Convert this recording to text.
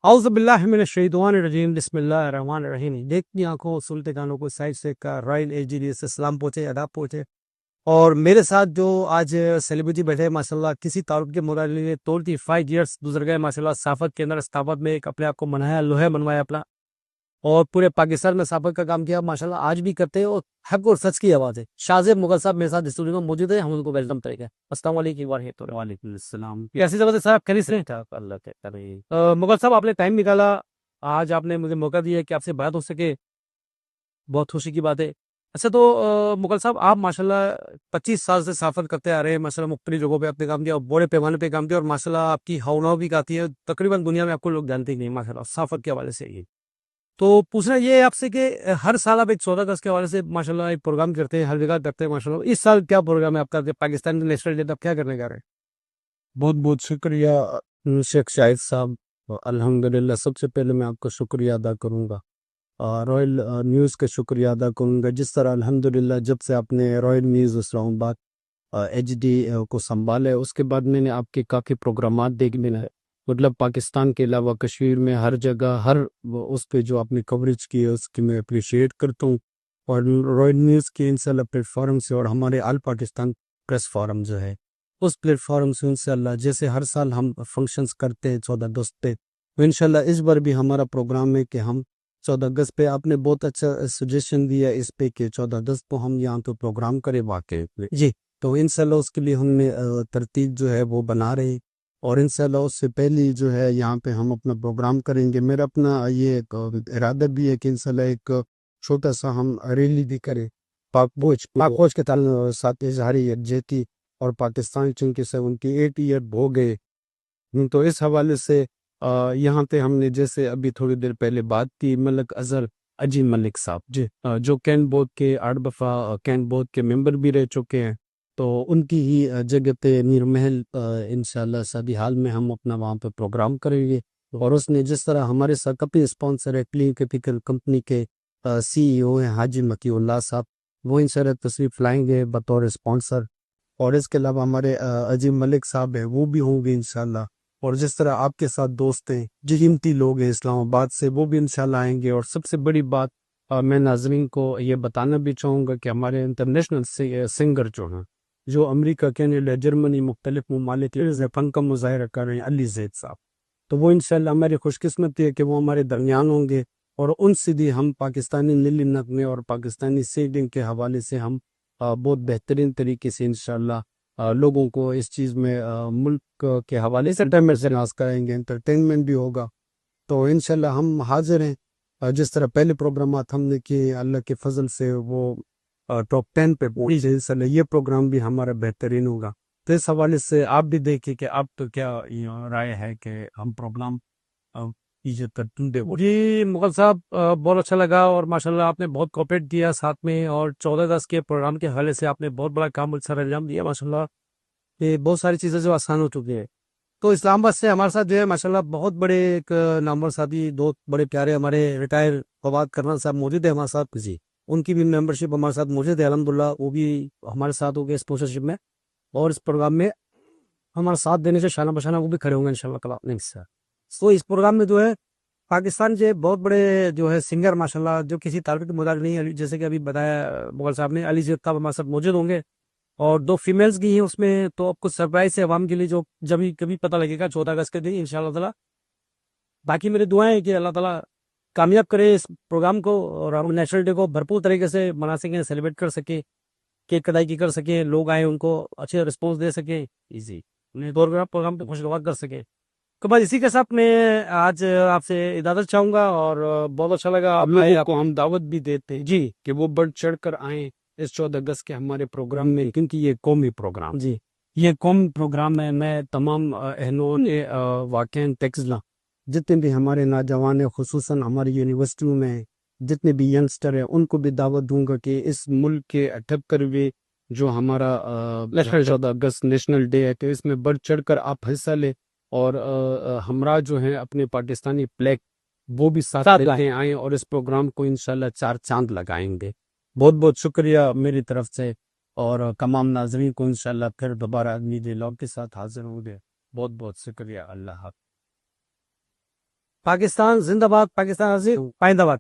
اعوذ باللہ من الشیطان الرجیم بسم اللہ الرحمن الرحیم. دیکھتی آنکھوں سنتے کانوں کو سائڈ سے کا رائل AGD سے سلام پہنچے آداب پہنچے. اور میرے ساتھ جو آج سیلیبریٹی بیٹھے ماشاءاللہ کسی تعارف کے مراحل 25 ایئرس گزر گئے ماشاءاللہ. صحافت کے اندر استعفت میں ایک اپنے آپ کو منایا لوہے منوایا اپنا اور پورے پاکستان میں صحافت کا کام کیا ماشاءاللہ. آج بھی کرتے ہیں اور حق اور سچ کی آواز ہے. شاہزیب مغل صاحب میرے ساتھ اسٹوڈیو میں موجود ہیں. ہم ان کو ویلکم کریں گے. السلام علیکم ورحمۃ اللہ. وعلیکم السلام. کیسی زبردست صاحب خیریت سے؟ اللہ کے کرے. مغل صاحب آپ نے ٹائم نکالا, آج آپ نے مجھے موقع دیا کہ آپ سے بات ہو سکے, بہت خوشی کی بات ہے. اچھا تو مغل صاحب آپ ماشاءاللہ 25 سال سے صحافت کرتے آ رہے ہیں ماشاءاللہ, مختلف جگہوں پہ آپ نے کام کیا اور بڑے پیمانے پہ کام کیا اور ماشاءاللہ آپ کی ہاؤ بھی آتی ہے. تقریباً دنیا میں آپ کو لوگ جانتے ہی نہیں ماشاءاللہ صحافت کے حوالے سے. یہ تو پوچھنا یہ ہے آپ سے کہ ہر سال آپ ایک 14 اگست کے حوالے سے ماشاءاللہ ایک پروگرام کرتے ہیں, ہر جگہ کرتے ہیں ماشاءاللہ. اس سال کیا پروگرام ہے آپ کا پاکستان نیشنل ڈے, آپ کیا کرنے جا رہے ہیں؟ بہت بہت شکریہ شیخ شاہد صاحب. الحمدللہ سب سے پہلے میں آپ کا شکریہ ادا کروں گا, رائل نیوز کا شکریہ ادا کروں گا. جس طرح الحمدللہ جب سے آپ نے رائل نیوز اسلام آباد HD کو سنبھالا ہے, اس کے بعد میں نے آپ کے کافی پروگرامات دیکھنے ہیں. مطلب پاکستان کے علاوہ کشمیر میں ہر جگہ ہر اس پہ جو آپ نے کوریج کی ہے اس کی میں اپریشیٹ کرتا ہوں. اور رائل نیوز کے انشاءاللہ پلیٹ فارم سے اور ہمارے آل پاکستان پریس فارم جو ہے اس پلیٹ فارم سے انشاءاللہ جیسے ہر سال ہم فنکشنز کرتے ہیں 14 اگست پہ, تو انشاءاللہ اس بار بھی ہمارا پروگرام ہے کہ ہم 14 اگست پہ, آپ نے بہت اچھا سجیشن دیا اس پہ کہ 14 اگست کو ہم یہاں تو پروگرام کریں واقعی جی تو انشاءاللہ اس کے لیے ہم نے ترتیب جو ہے وہ بنا رہے ہیں. اور انشاءاللہ اس سے پہلے جو ہے یہاں پہ ہم اپنا پروگرام کریں گے. میرا اپنا یہ ارادہ بھی ہے کہ انشاءاللہ ایک چھوٹا سا ہم ریلی بھی کریں پاک بوجھ کے ساتھ اظہار یکجہتی. اور پاکستان چونکہ 78 ایئر ہو گئے, تو اس حوالے سے یہاں پہ ہم نے جیسے ابھی تھوڑی دیر پہلے بات کی ملک اظہر عجیب ملک صاحب جی جو کین بورڈ کے 8 دفعہ کین بورڈ کے ممبر بھی رہ چکے ہیں, تو ان کی ہی جگہ پہ میر محل انشاءاللہ سبھی حال میں ہم اپنا وہاں پہ پروگرام کریں گے. اور اس نے جس طرح ہمارے ساتھ اپنی اسپانسر ہے کلین کیپیکل کمپنی کے CEO ہیں حاجی مکی اللہ صاحب, وہ انشاءاللہ تشریف لائیں گے بطور اسپانسر. اور اس کے علاوہ ہمارے عجیب ملک صاحب ہیں وہ بھی ہوں گے انشاءاللہ. اور جس طرح آپ کے ساتھ دوست ہیں جو قیمتی لوگ ہیں اسلام آباد سے, وہ بھی انشاءاللہ آئیں گے. اور سب سے بڑی بات میں ناظرین کو یہ بتانا بھی چاہوں گا کہ ہمارے انٹرنیشنل سنگر جو ہیں جو امریکہ کینیڈا جرمنی مختلف ممالک فن کا مظاہرہ کر رہے ہیں, علی زید صاحب, تو وہ انشاءاللہ ہماری خوش قسمتی ہے کہ وہ ہمارے درمیان ہوں گے. اور ان سے بھی ہم پاکستانی نیلی نغمے اور پاکستانی سنگنگ کے حوالے سے ہم بہت بہترین طریقے سے انشاءاللہ لوگوں کو اس چیز میں ملک کے حوالے سے ناز کریں گے, انٹرٹینمنٹ بھی ہوگا. تو انشاءاللہ ہم حاضر ہیں. جس طرح پہلے پروگرامات ہم نے کیے اللہ کے فضل سے وہ ٹاپ 10 پہ پہنچے, انشاءاللہ یہ پروگرام بھی ہمارا بہترین ہوگا. تو اس حوالے سے آپ بھی دیکھیں کہ آپ تو کیا رائے ہے کہ ہم پروگرام جی مغل صاحب بہت اچھا لگا اور ماشاءاللہ آپ نے بہت کوپریٹ کیا ساتھ میں, اور 14 اگست کے پروگرام کے حوالے سے آپ نے بہت بڑا کام سر انجام دیا ماشاءاللہ. یہ بہت ساری چیزیں جو آسان ہو چکی ہیں. تو اسلام آباد سے ہمارے ساتھ جو ہے ماشاءاللہ بہت بڑے ایک نامور ساتھی دو بڑے پیارے ہمارے ریٹائر فواد کرنل صاحب موجود ہے ہمارے ساتھ. جی ان کی بھی ممبرشپ ہمارے ساتھ موجود ہے الحمدللہ, وہ بھی ہمارے ساتھ ہو گئے اسپانسرشپ میں اور اس پروگرام میں ہمارا ساتھ دینے سے شانہ بشانہ وہ بھی کھڑے ہوں گے انشاءاللہ تعالیٰ. تو اس پروگرام میں جو ہے پاکستان کے بہت بڑے جو ہے سنگر ماشاءاللہ جو کسی تعلق کے مطابق نہیں ہے, جیسے کہ ابھی بتایا مغل صاحب نے, علی زید صاحب ہمارے ساتھ موجود ہوں گے اور 2 فیمیلز کی ہیں اس میں. تو اب کچھ سرپرائز ہے عوام کے لیے جو جب کبھی پتہ لگے گا 14 اگست کے دن انشاءاللہ تعالیٰ. باقی میری دعائیں ہیں کہ اللہ تعالیٰ کامیاب کرے اس پروگرام کو اور ہم نیشنل ڈے کو بھرپور طریقے سے منا سکیں, سیلیبریٹ کر سکیں, کیک کٹائی کی کر سکیں, لوگ آئیں ان کو اچھے رسپانس دے سکیں, ایزی انہیں پروگرام پہ خوشگوار کر سکیں. تو بس اسی کے ساتھ میں آج آپ سے اجازت چاہوں گا اور بہت اچھا لگا. اب لوگوں کو ہم دعوت بھی دیتے ہیں جی کہ وہ بڑھ چڑھ کر آئیں اس 14 اگست کے ہمارے پروگرام میں, کیونکہ یہ قومی پروگرام جی یہ قومی پروگرام ہے. میں تمام اہلوں واقع ٹیکسلا جتنے بھی ہمارے نوجوان ہیں خصوصاً ہماری یونیورسٹیوں میں جتنے بھی ینگسٹر ہیں ان کو بھی دعوت دوں گا کہ اس ملک کے 78ویں جو ہمارا 14 اگست نیشنل ڈے ہے کہ اس میں بڑھ چڑھ کر آپ حصہ لیں اور ہمراہ جو ہیں اپنے پاکستانی فلیگ وہ بھی ساتھ لیتے آئیں اور اس پروگرام کو انشاءاللہ 4 چاند لگائیں گے. بہت بہت شکریہ میری طرف سے اور تمام ناظرین کو انشاءاللہ پھر دوبارہ اگلی ڈیلاگ کے ساتھ حاضر ہوں گے. بہت بہت شکریہ. اللہ حافظ. پاکستان زندہ باد، پاکستان عزیز، پائندہ باد.